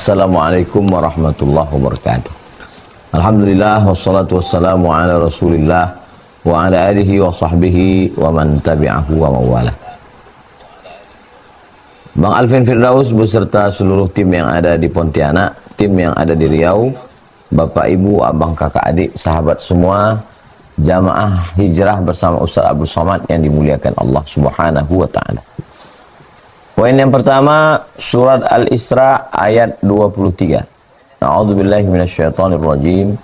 Assalamualaikum warahmatullahi wabarakatuh. Alhamdulillah wassalatu wassalamu ala Rasulillah wa ala alihi wa sahbihi wa man tabi'ahu wa mawala. Bang Alvin Firdaus beserta seluruh tim yang ada di Pontianak, tim yang ada di Riau, Bapak Ibu, Abang Kakak Adik, sahabat semua, jamaah hijrah bersama Ustaz Abdul Somad yang dimuliakan Allah Subhanahu wa taala. Poin yang pertama, surat Al-Isra ayat 23. A'udzubillahi minasyaitonirrajim.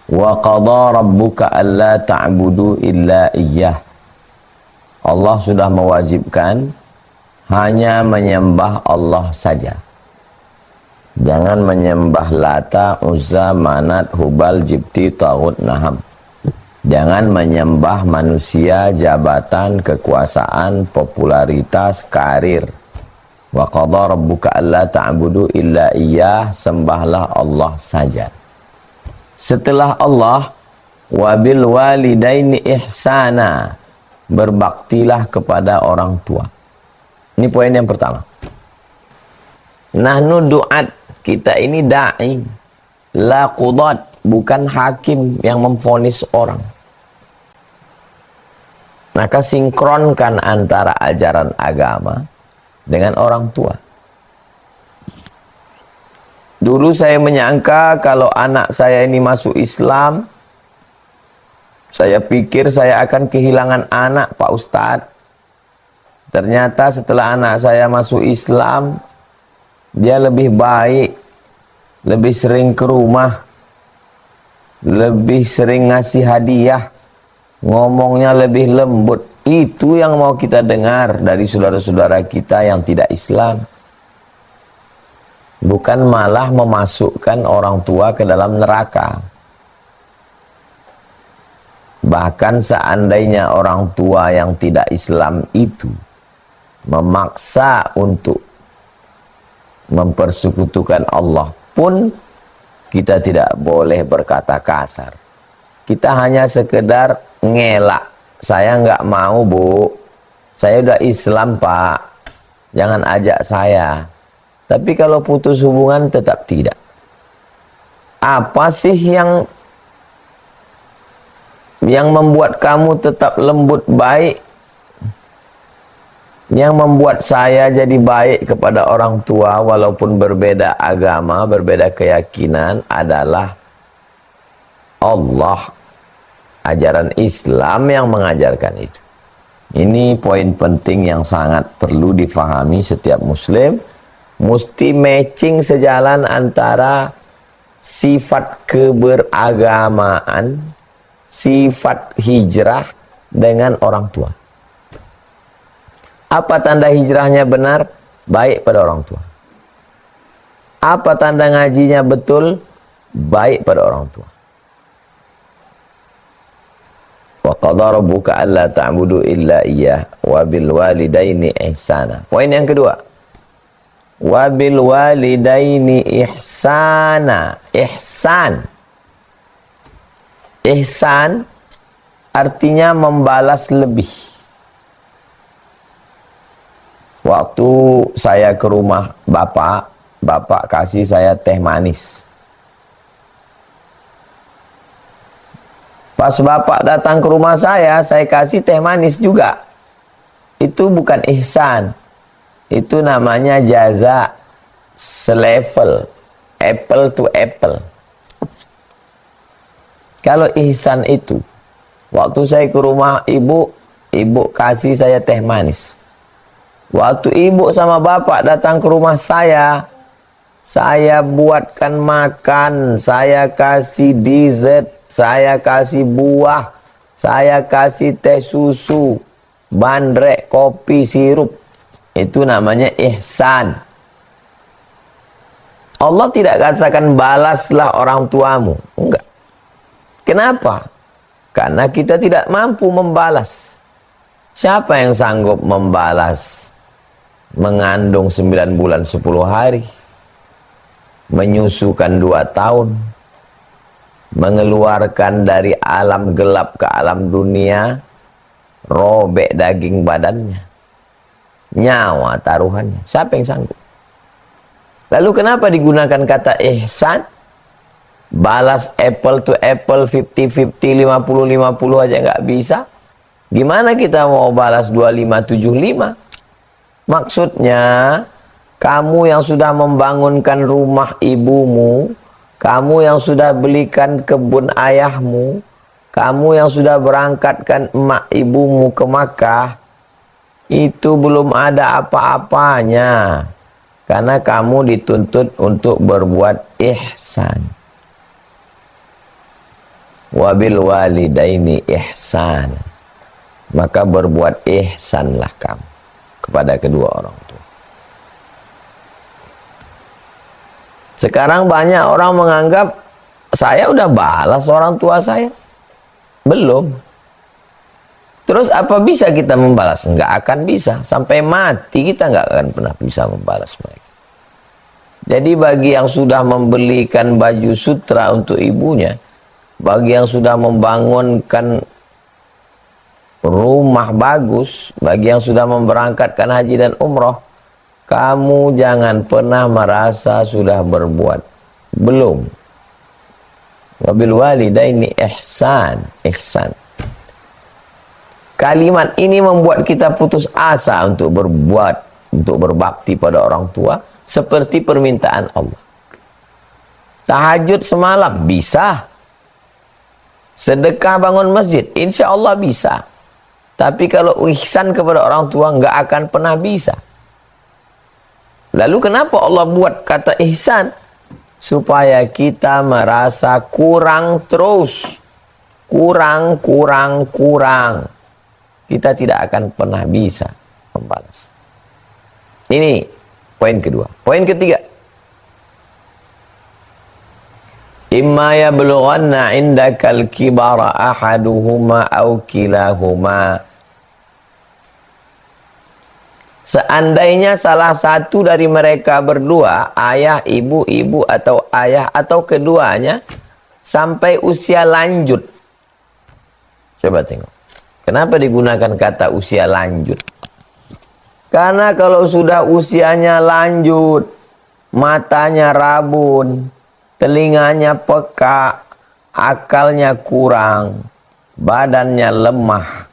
Wa qadha rabbuka alla ta'budu illa iyyah. Allah sudah mewajibkan hanya menyembah Allah saja. Jangan menyembah Lata, Uzza, Manat, Hubal, Jibti, Taghut, Naham. Jangan menyembah manusia, jabatan, kekuasaan, popularitas, karir. Wa qadha rabbuka alla ta'budu illa iyyah, sembahlah Allah saja. Setelah Allah, wabil walidaini ihsana, berbaktilah kepada orang tua. Ini poin yang pertama. Nahnu du'at, kita ini da'i, la qudat, bukan hakim yang memvonis orang. Maka sinkronkan antara ajaran agama dengan orang tua. Dulu saya menyangka kalau anak saya ini masuk Islam, saya pikir saya akan kehilangan anak, Pak Ustadz. Ternyata setelah anak saya masuk Islam, dia lebih baik, lebih sering ke rumah, lebih sering ngasih hadiah, ngomongnya lebih lembut. Itu yang mau kita dengar dari saudara-saudara kita yang tidak Islam. Bukan malah memasukkan orang tua ke dalam neraka. Bahkan seandainya orang tua yang tidak Islam itu memaksa untuk mempersekutukan Allah pun, kita tidak boleh berkata kasar. Kita hanya sekedar ngelak. Saya nggak mau, Bu. Saya udah Islam, Pak. Jangan ajak saya. Tapi kalau putus hubungan tetap tidak. Apa sih yang membuat kamu tetap lembut baik? Yang membuat saya jadi baik kepada orang tua walaupun berbeda agama, berbeda keyakinan adalah Allah. Ajaran Islam yang mengajarkan itu. Ini poin penting yang sangat perlu difahami setiap muslim. Mesti matching sejalan antara sifat keberagamaan, sifat hijrah dengan orang tua. Apa tanda hijrahnya benar? Baik pada orang tua. Apa tanda ngajinya betul? Baik pada orang tua. Wa qadha rabbuka alla ta'budu illa iyyah wa bil walidaini ihsana. Poin yang kedua. Wa bil walidaini ihsana. Ihsan. Ihsan artinya membalas lebih. Waktu saya ke rumah bapak kasih saya teh manis. Pas bapak datang ke rumah saya kasih teh manis juga. Itu bukan ihsan. Itu namanya jaza selevel. Apple to apple. Kalau ihsan itu, waktu saya ke rumah ibu kasih saya teh manis. Waktu ibu sama bapak datang ke rumah saya buatkan makan, saya kasih dessert, saya kasih buah, saya kasih teh susu, bandrek, kopi, sirup. Itu namanya ihsan. Allah tidak katakan balaslah orang tuamu. Enggak. Kenapa? Karena kita tidak mampu membalas. Siapa yang sanggup membalas mengandung 9 bulan 10 hari, menyusukan 2 tahun, mengeluarkan dari alam gelap ke alam dunia, robek daging badannya, nyawa taruhannya? Siapa yang sanggup? Lalu kenapa digunakan kata ihsan? Balas apple to apple, 50-50, 50-50 aja nggak bisa. Gimana kita mau balas 25-75? Maksudnya, kamu yang sudah membangunkan rumah ibumu, kamu yang sudah belikan kebun ayahmu, kamu yang sudah berangkatkan emak ibumu ke Makkah, itu belum ada apa-apanya. Karena kamu dituntut untuk berbuat ihsan. Wabil walidaini ihsan. Maka berbuat ihsanlah kamu kepada kedua orang tua. Sekarang banyak orang menganggap saya udah balas orang tua saya. Belum. Terus apa bisa kita membalas? Enggak akan bisa. Sampai mati kita enggak akan pernah bisa membalas mereka. Jadi bagi yang sudah membelikan baju sutra untuk ibunya, bagi yang sudah membangunkan rumah bagus, bagi yang sudah memberangkatkan haji dan umroh, kamu jangan pernah merasa sudah berbuat. Belum. Wabil walidaini ihsan. Ihsan. Kalimat ini membuat kita putus asa untuk berbuat, untuk berbakti pada orang tua, seperti permintaan Allah. Tahajud semalam, bisa. Sedekah bangun masjid, insya Allah bisa. Tapi kalau ihsan kepada orang tua, nggak akan pernah bisa. Lalu kenapa Allah buat kata ihsan? Supaya kita merasa kurang terus. Kurang. Kita tidak akan pernah bisa membalas. Ini poin kedua. Poin ketiga. Imma yablughanna indakal kibara ahaduhuma aw kilahuma. Seandainya salah satu dari mereka berdua, ayah, ibu, ibu atau ayah atau keduanya sampai usia lanjut. Coba tengok. Kenapa digunakan kata usia lanjut? Karena kalau sudah usianya lanjut, matanya rabun, telinganya peka, akalnya kurang, badannya lemah,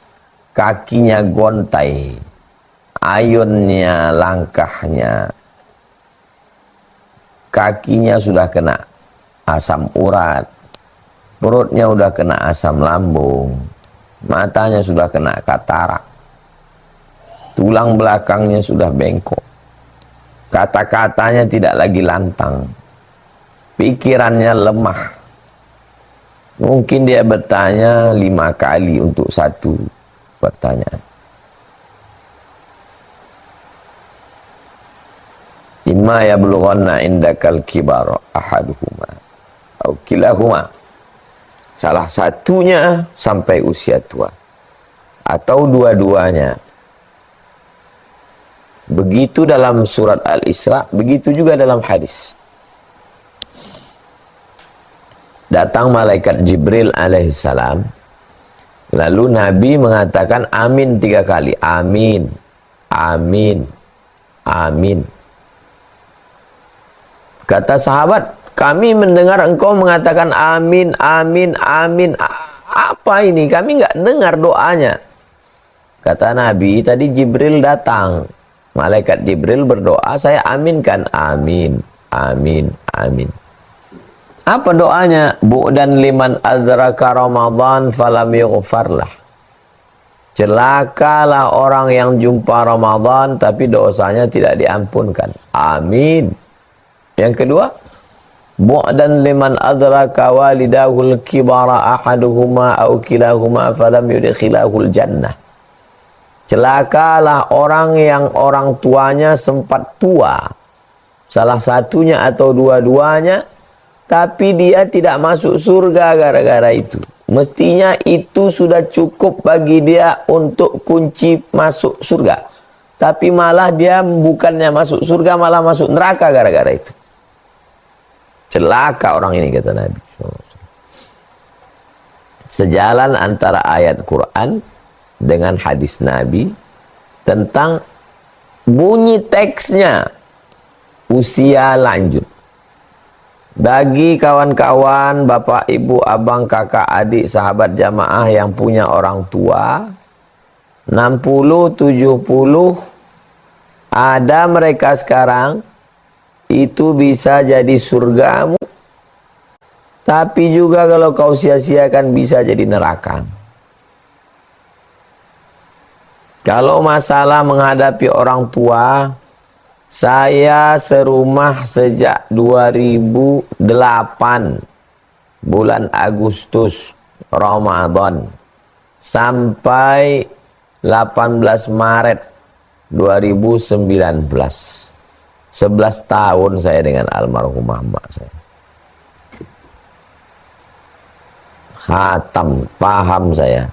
kakinya gontai, ayunnya, langkahnya, kakinya sudah kena asam urat, perutnya sudah kena asam lambung, matanya sudah kena katarak, tulang belakangnya sudah bengkok, kata-katanya tidak lagi lantang, pikirannya lemah. Mungkin dia bertanya 5 kali untuk satu pertanyaan. Imma yablughanna indakal kibara ahaduhuma aw kilahuma. Salah satunya sampai usia tua atau dua-duanya. Begitu dalam surat Al-Isra, begitu juga dalam hadis. Datang malaikat Jibril alaihissalam, lalu Nabi mengatakan amin 3 kali. Amin, amin, amin. Kata sahabat, kami mendengar engkau mengatakan amin, amin, amin. Apa ini? Kami nggak dengar doanya. Kata Nabi, tadi Jibril datang. Malaikat Jibril berdoa, saya aminkan. Amin, amin, amin. Apa doanya? Bu'dan liman azraka Ramadan falam yughfarlah. Celakalah orang yang jumpa Ramadan tapi dosanya tidak diampunkan. Amin. Yang kedua, bu'dan liman adraka walidahul kibara ahaduhuma aw kilahuma falam yudkhilahul jannah. Celakalah orang yang orang tuanya sempat tua, salah satunya atau dua-duanya, tapi dia tidak masuk surga gara-gara itu. Mestinya itu sudah cukup bagi dia untuk kunci masuk surga. Tapi malah dia bukannya masuk surga, malah masuk neraka gara-gara itu. Celaka orang ini, kata Nabi. Sejalan antara ayat Quran dengan hadis Nabi tentang bunyi teksnya. usia lanjut. Bagi kawan-kawan, bapak, ibu, abang, kakak, adik, sahabat jamaah yang punya orang tua 60, 70, ada mereka sekarang, itu bisa jadi surgamu, tapi juga kalau kau sia-siakan bisa jadi neraka. Kalau masalah menghadapi orang tua, saya serumah sejak 2008 bulan Agustus Ramadan sampai 18 Maret 2019. 11 tahun saya dengan almarhumah mak saya. Khatam, paham saya.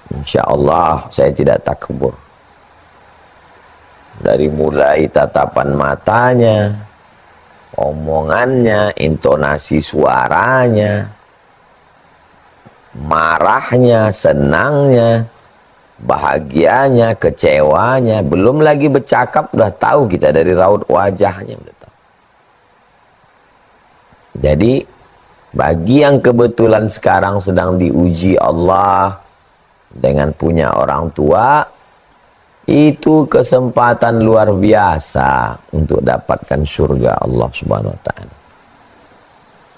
Insya Allah saya tidak takbur. Dari mulai tatapan matanya, omongannya, intonasi suaranya, marahnya, senangnya, bahagianya, kecewanya, belum lagi bercakap udah tahu kita dari raut wajahnya udah tahu. Jadi bagi yang kebetulan sekarang sedang diuji Allah dengan punya orang tua, itu kesempatan luar biasa untuk dapatkan surga Allah Subhanahu wa taala.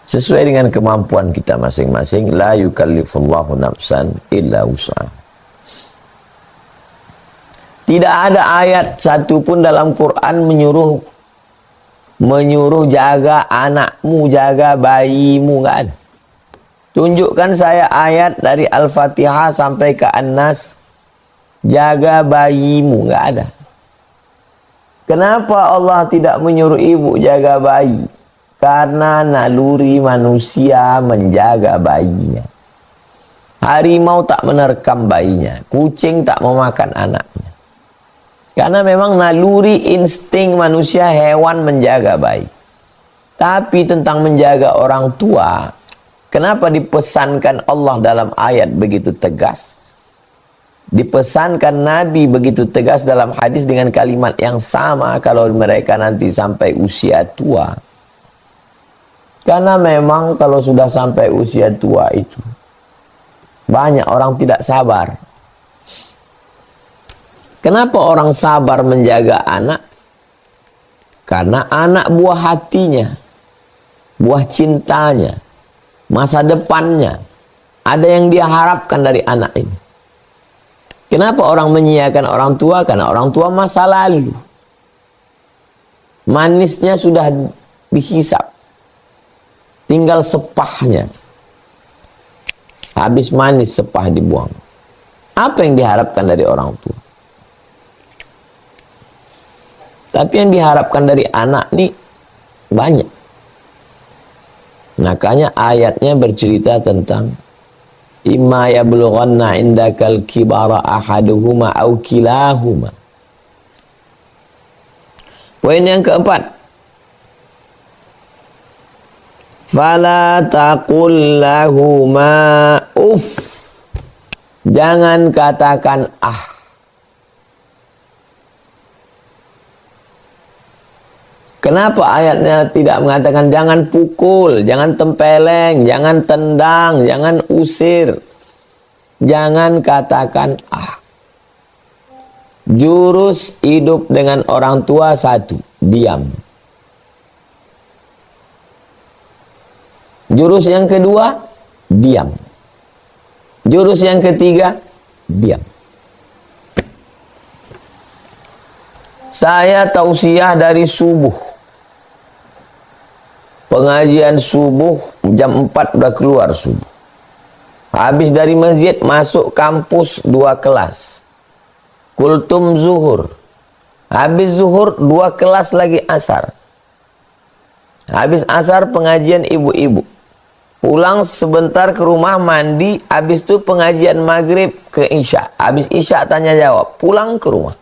Sesuai dengan kemampuan kita masing-masing, la yukallifullahu nafsan illa wus'aha. Tidak ada ayat satupun dalam Quran menyuruh jaga anakmu, jaga bayimu, enggak ada. Tunjukkan saya ayat dari Al-Fatihah sampai ke An-Nas, jaga bayimu, enggak ada. Kenapa Allah tidak menyuruh ibu jaga bayi? Karena naluri manusia menjaga bayinya. Harimau tak menerkam bayinya, kucing tak memakan anaknya. Karena memang naluri insting manusia hewan menjaga bayi. Tapi tentang menjaga orang tua, kenapa dipesankan Allah dalam ayat begitu tegas? Dipesankan Nabi begitu tegas dalam hadis dengan kalimat yang sama kalau mereka nanti sampai usia tua. Karena memang kalau sudah sampai usia tua itu, banyak orang tidak sabar. Kenapa orang sabar menjaga anak? Karena anak buah hatinya, buah cintanya, masa depannya, ada yang dia harapkan dari anak ini. Kenapa orang menyia-nyiakan orang tua? Karena orang tua masa lalu, manisnya sudah dihisap, tinggal sepahnya. Habis manis, sepah dibuang. Apa yang diharapkan dari orang tua? Tapi yang diharapkan dari anak nih banyak. Makanya ayatnya bercerita tentang imma yablughanna indakal kibara ahaduhuma aw kilahuma. Poin yang keempat, fala taqul lahuma uff. Jangan katakan ah. Kenapa ayatnya tidak mengatakan jangan pukul, jangan tempeleng, jangan tendang, jangan usir. Jangan katakan ah. Jurus hidup dengan orang tua satu, diam. Jurus yang kedua, diam. Jurus yang ketiga, diam. Saya tausiah dari subuh. Pengajian subuh jam 4 udah keluar subuh. Habis dari masjid masuk kampus 2 kelas. Kultum zuhur. Habis zuhur 2 kelas lagi asar. Habis asar pengajian ibu-ibu. Pulang sebentar ke rumah mandi. Habis itu pengajian maghrib ke isya. Habis isya tanya jawab. Pulang ke rumah.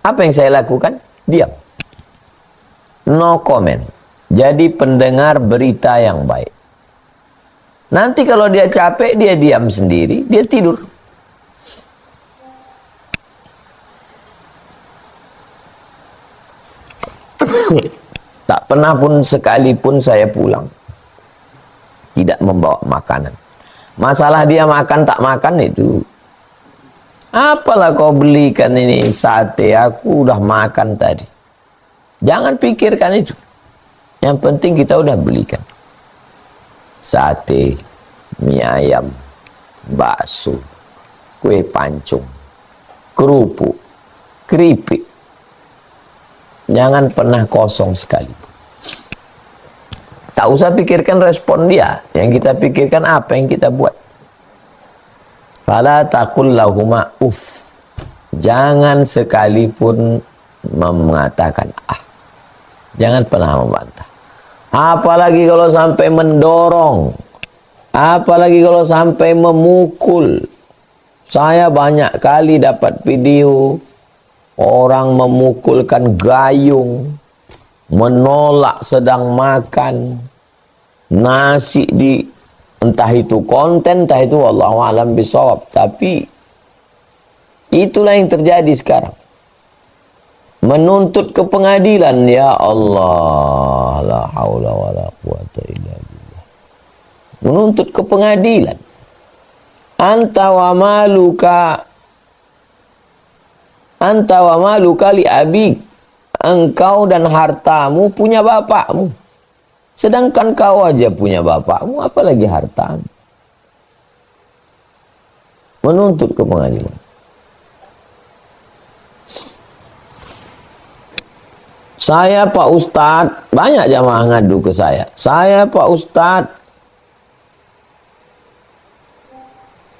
Apa yang saya lakukan? Diam. No comment. Jadi pendengar berita yang baik. Nanti kalau dia capek, dia diam sendiri, dia tidur. Tak pernah pun sekalipun saya pulang tidak membawa makanan. Masalah dia makan tak makan itu, apalah kau belikan ini sate, aku udah makan tadi. Jangan pikirkan itu. Yang penting kita udah belikan sate, mie ayam, bakso, kue pancung, kerupuk, keripik. Jangan pernah kosong sekali. Tak usah pikirkan respon dia. Yang kita pikirkan apa yang kita buat. Fala taqul lahuma uff. Jangan sekalipun mengatakan ah. Jangan pernah membantah. Apalagi kalau sampai mendorong. Apalagi kalau sampai memukul. Saya banyak kali dapat video orang memukulkan gayung, menolak sedang makan nasi di, entah itu konten, entah itu wallahu alam bisawab. Tapi itulah yang terjadi sekarang. Menuntut ke pengadilan, ya Allah, la haula wala quwata illa billah. Menuntut ke pengadilan. Anta wa maluka li abik. Engkau dan hartamu punya bapakmu. Sedangkan kau aja punya bapakmu, apalagi hartamu. Menuntut ke pengadilan. Saya Pak Ustadz, banyak jamaah ngadu ke saya. Saya Pak Ustadz,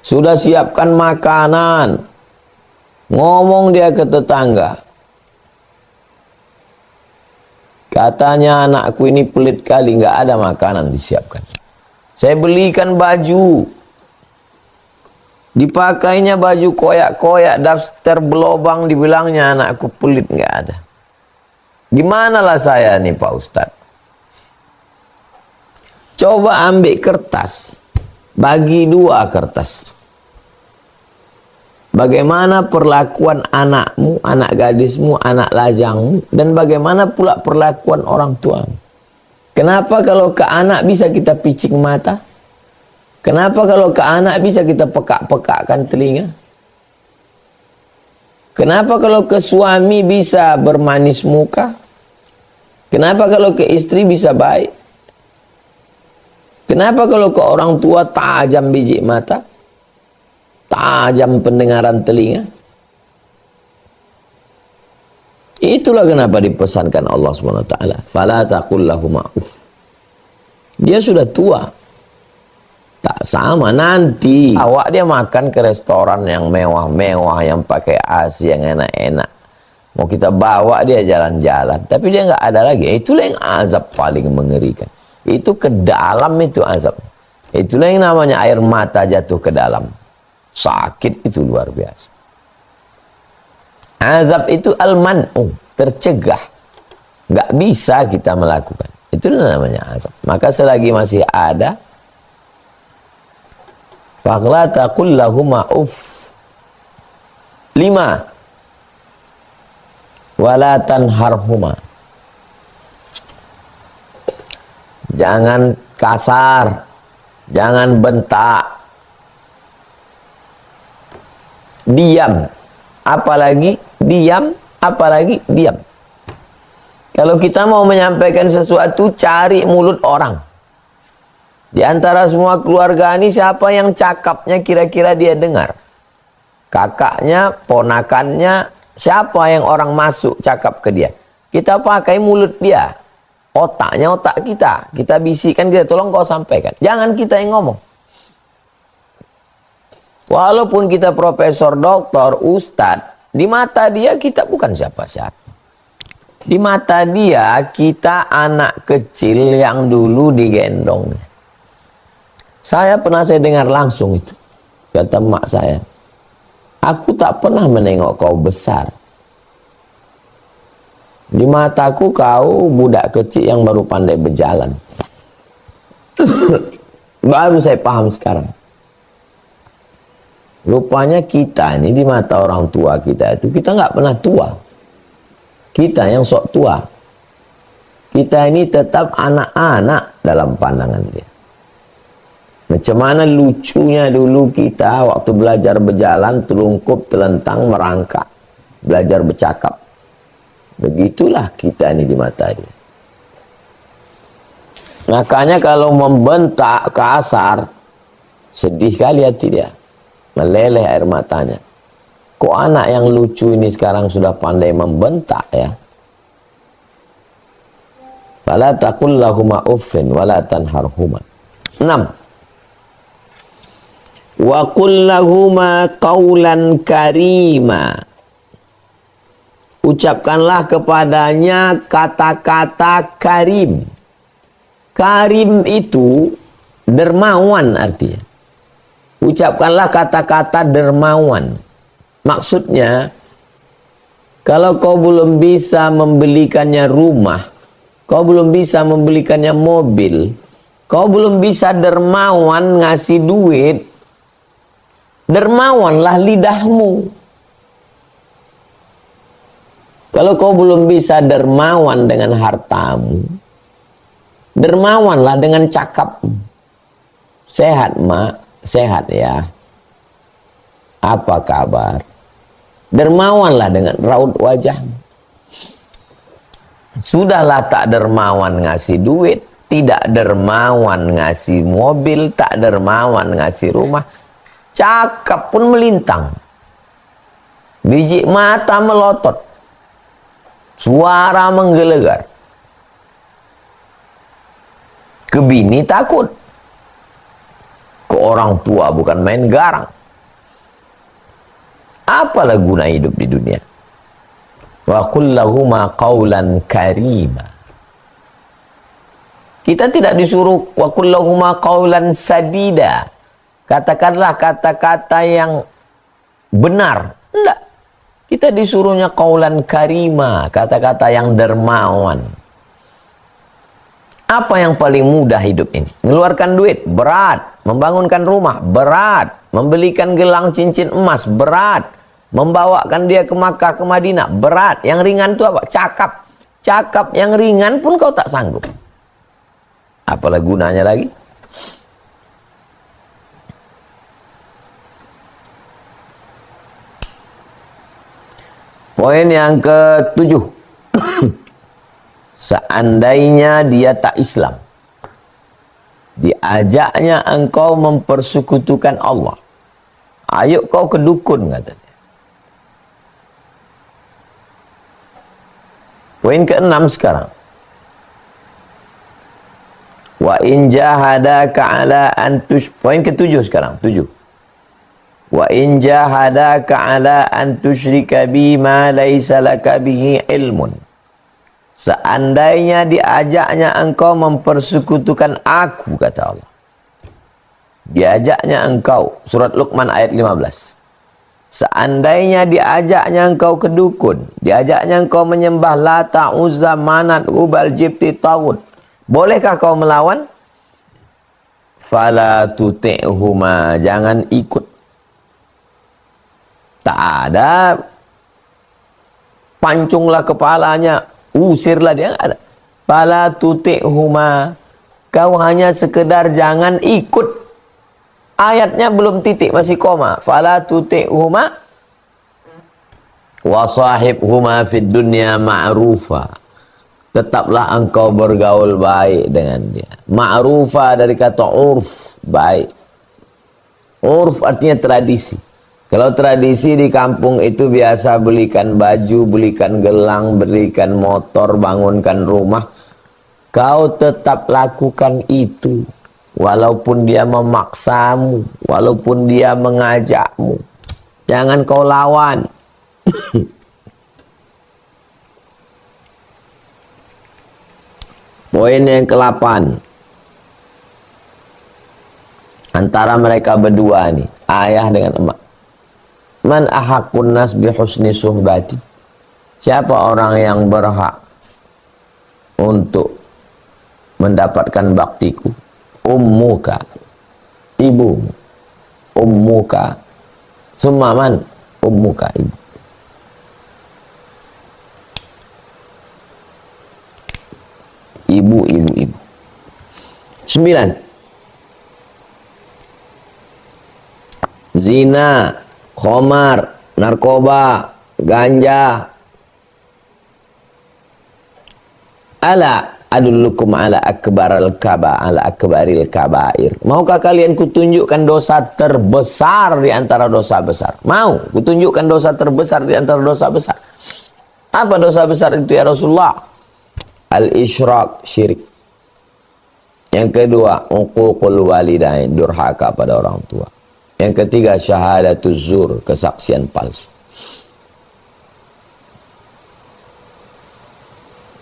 sudah siapkan makanan. Ngomong dia ke tetangga. Katanya anakku ini pelit kali, nggak ada makanan disiapkan. Saya belikan baju. Dipakainya baju koyak-koyak, daftar belobang, dibilangnya anakku pelit, nggak ada. Gimana lah saya nih Pak Ustadz? Coba ambil kertas, bagi dua kertas. Bagaimana perlakuan anakmu, anak gadismu, anak lajangmu, dan bagaimana pula perlakuan orang tuamu. Kenapa kalau ke anak bisa kita picik mata? Kenapa kalau ke anak bisa kita pekak-pekakkan telinga? Kenapa kalau ke suami bisa bermanis muka? Kenapa kalau ke istri bisa baik? Kenapa kalau ke orang tua tajam biji mata? Tajam pendengaran telinga? Itulah kenapa dipesankan Allah SWT. Fala taqul lahuma uff. Dia sudah tua. Tak sama nanti. Awak dia makan ke restoran yang mewah-mewah, yang pakai AC yang enak-enak. Mau kita bawa dia jalan-jalan, tapi dia nggak ada lagi. Itulah yang azab paling mengerikan. Itu ke dalam itu azab. Itulah yang namanya air mata jatuh ke dalam. Sakit itu luar biasa. Azab itu al-man'u, tercegah. Nggak bisa kita melakukan. Itu namanya azab. Maka selagi masih ada, faqla taqul lahuma uff. 5. Wala tanharhuma. Jangan kasar, jangan bentak. Diam, apalagi diam, apalagi diam. Kalau kita mau menyampaikan sesuatu, cari mulut orang. Di antara semua keluarga ini, siapa yang cakapnya kira-kira dia dengar? Kakaknya, ponakannya, siapa yang orang masuk cakap ke dia? Kita pakai mulut dia. Otaknya otak kita. Kita bisikkan dia, tolong kau sampaikan. Jangan kita yang ngomong. Walaupun kita profesor, doktor, ustadz, di mata dia kita bukan siapa-siapa. Di mata dia kita anak kecil yang dulu digendong. Saya dengar langsung itu. Kata mak saya, aku tak pernah menengok kau besar. Di mataku kau budak kecil yang baru pandai berjalan. Baru saya paham sekarang. Rupanya kita ini di mata orang tua kita itu, kita nggak pernah tua. Kita yang sok tua. Kita ini tetap anak-anak dalam pandangan dia. Macam mana lucunya dulu kita waktu belajar berjalan, telungkup, telentang, merangkak. Belajar bercakap. Begitulah kita ini di mata dia. Makanya kalau membentak kasar, sedih kali hati dia. Meleleh air matanya. Kok anak yang lucu ini sekarang sudah pandai membentak ya? Fala taqul lahuma uffin wala tanharhuma. 6. Wa qul lahuma qawlan karima. Ucapkanlah kepadanya kata-kata karim. Karim itu dermawan artinya. Ucapkanlah kata-kata dermawan. Maksudnya, kalau kau belum bisa membelikannya rumah, kau belum bisa membelikannya mobil, kau belum bisa dermawan ngasih duit, dermawanlah lidahmu. Kalau kau belum bisa dermawan dengan hartamu, dermawanlah dengan cakapmu. Sehat, Mak. Sehat ya. Apa kabar? Dermawanlah dengan raut wajahmu. Sudahlah tak dermawan ngasih duit, tidak dermawan ngasih mobil, tak dermawan ngasih rumah, cakap pun melintang, biji mata melotot, suara menggelegar, ke bini takut, ke orang tua bukan main garang. Apalah guna hidup di dunia? Wa qul lahuma qawlan karima. Kita tidak disuruh wa qul lahuma qawlan sadida. Katakanlah kata-kata yang benar. Enggak. Kita disuruhnya qawlan karima, kata-kata yang dermawan. Apa yang paling mudah hidup ini? Mengeluarkan duit, berat. Membangunkan rumah, berat. Membelikan gelang cincin emas, berat. Membawakan dia ke Makkah, ke Madinah, berat. Yang ringan itu apa? Cakap. Cakap yang ringan pun kau tak sanggup. Apalah gunanya lagi? Poin yang ke-7. Seandainya dia tak Islam, diajaknya engkau mempersekutukan Allah, ayo kau ke dukun, katanya. Poin ke-6 sekarang. Wa in jahadaka ala an poin ke-7 sekarang, 7. Wa in jahadaka ala an tusyrika bima laysa laka bihi ilmun. Seandainya diajaknya engkau mempersekutukan aku, kata Allah. Diajaknya engkau, surat Luqman ayat 15. Seandainya diajaknya engkau ke dukun, diajaknya engkau menyembah Lata, Uzza, Manat, Hubal, Jibti, Taghut, bolehkah kau melawan? Fala tuti'huma, jangan ikut. Tak ada pancunglah kepalanya, usirlah dia, enggak ada. Fala tuti'huma, kau hanya sekedar jangan ikut. Ayatnya belum titik, masih koma. Fala tuti'huma wa sahibhuma fid dunya ma'rufa. Tetaplah engkau bergaul baik dengan dia. Ma'rufa dari kata urf, baik. Urf artinya tradisi. Kalau tradisi di kampung itu biasa belikan baju, belikan gelang, belikan motor, bangunkan rumah. Kau tetap lakukan itu. Walaupun dia memaksamu, walaupun dia mengajakmu. Jangan kau lawan. Poin yang ke-8. Antara mereka berdua nih, ayah dengan emak. Man ahaqqun nas bi husni suhbati. Siapa orang yang berhak untuk mendapatkan baktiku? Ummuka. ibu. Ummuka. Summa man? Ummuka, ibu. Ibu. 9. Zina, khamar, narkoba, ganja. Ala adullukum ala akbaril kabair. Maukah kalian kutunjukkan dosa terbesar di antara dosa besar? Mau kutunjukkan dosa terbesar di antara dosa besar? Apa dosa besar itu ya Rasulullah? Al-isyrak, syirik. Yang kedua, uququl walidain, durhaka pada orang tua. Yang ketiga, syahadatuz zur, kesaksian palsu.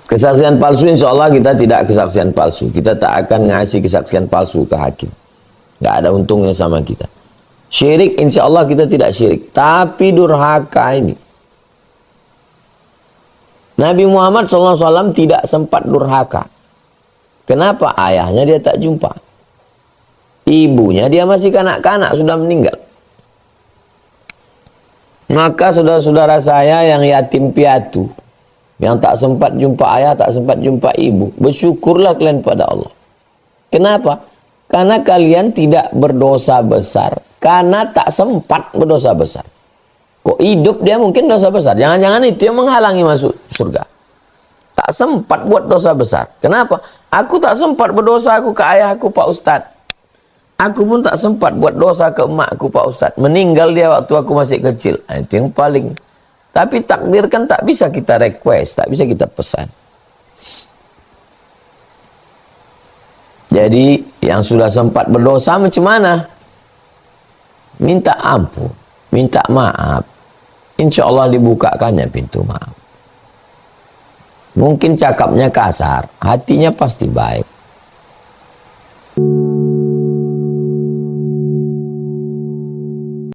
Kesaksian palsu, insya Allah kita tidak kesaksian palsu. Kita tak akan ngasih kesaksian palsu ke hakim. Nggak ada untungnya sama kita. Syirik, insya Allah kita tidak syirik. Tapi durhaka ini. Nabi Muhammad SAW tidak sempat durhaka. Kenapa? Ayahnya dia tak jumpa. Ibunya dia masih kanak-kanak, sudah meninggal. Maka saudara-saudara saya yang yatim piatu, yang tak sempat jumpa ayah, tak sempat jumpa ibu, bersyukurlah kalian pada Allah. Kenapa? Karena kalian tidak berdosa besar, karena tak sempat berdosa besar. Kok hidup dia mungkin dosa besar? Jangan-jangan itu yang menghalangi masuk surga. Tak sempat buat dosa besar. Kenapa? Aku tak sempat berdosa aku ke ayahku Pak Ustadz. Aku pun tak sempat buat dosa ke emakku Pak Ustadz. Meninggal dia waktu aku masih kecil. Itu yang paling. Tapi takdir kan tak bisa kita request, tak bisa kita pesan. Jadi yang sudah sempat berdosa macam mana? Minta ampun, minta maaf. Insya Allah dibukakannya pintu maaf. Mungkin cakapnya kasar, hatinya pasti baik.